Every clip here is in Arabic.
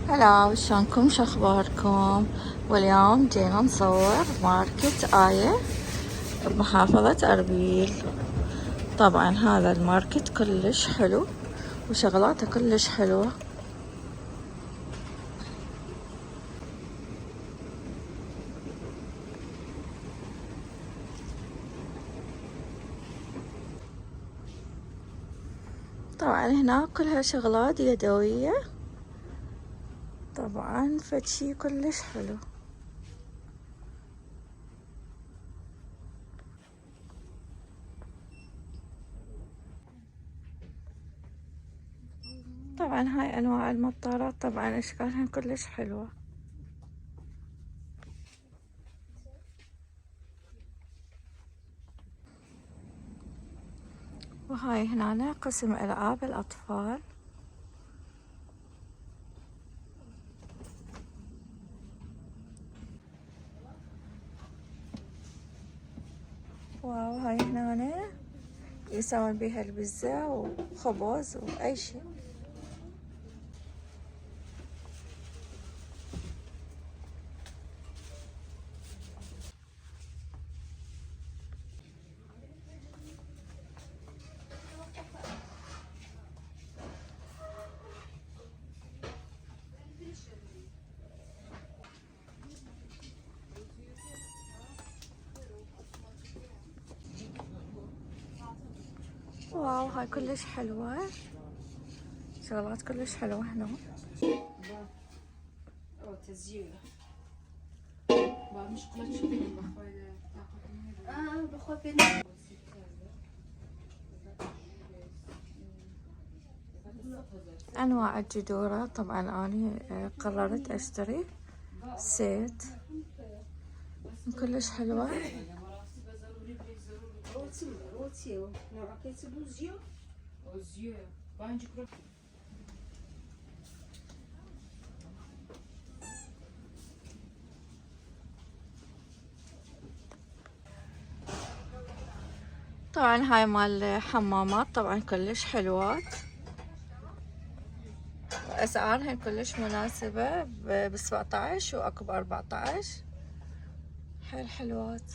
هلا، وشلونكم؟ شخباركم؟ واليوم جينا نصور ماركت آية بمحافظة أربيل. طبعا هذا الماركت كلش حلو وشغلاته كلش حلوة. طبعا هنا كلها شغلات يدوية، طبعا فشي كلش حلو. طبعا هاي أنواع المطارات، طبعا أشكالها كلش حلوة. وهاي هنا قسم ألعاب الأطفال. واو، هاي هنا يسوون بيها البزة وخبز وأي شي. واو، هاي كلش حلوة، شغلات كلش حلوة هنا. أنواع الجذورة، طبعا أنا قررت أشتري سيت كلش حلوة. طبعا هاي مال حمامات، طبعا كلش حلوات، أسعارهن كلش مناسبة، ب17 وأكو ب14، حيل حلوات.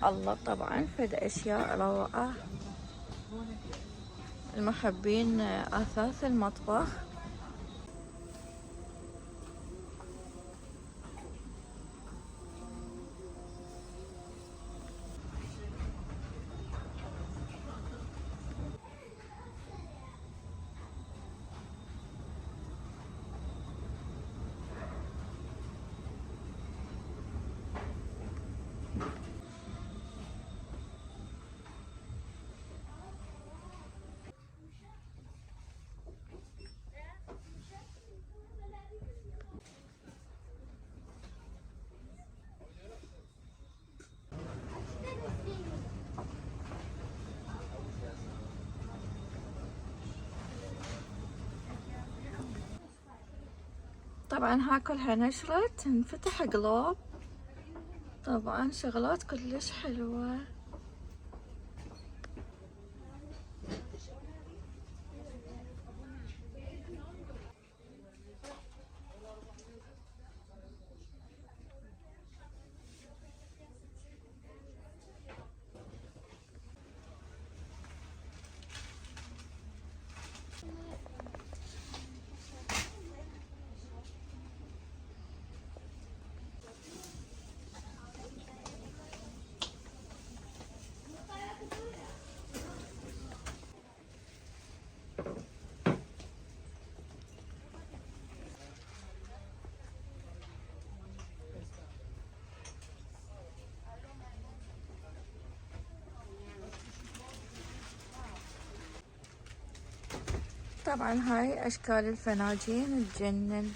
الله، طبعا فد أشياء روعة، المحبين أثاث المطبخ. طبعا ها كلها نشرت انفتح قلوب، طبعا شغلات كلش حلوة. طبعا هاي اشكال الفناجين تجنن.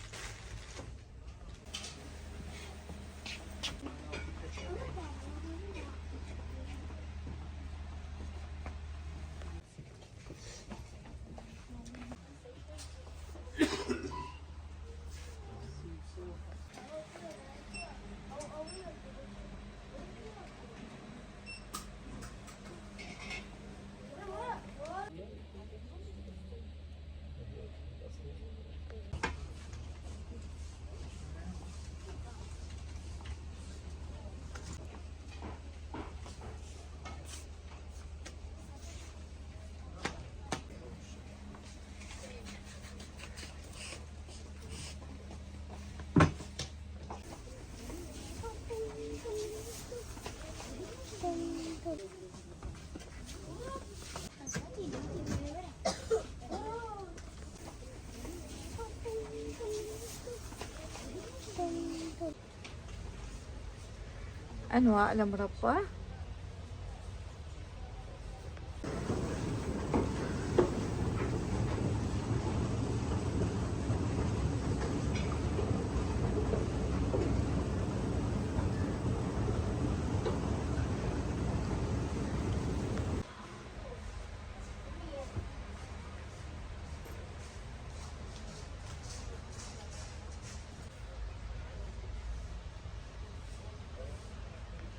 أنواع المربى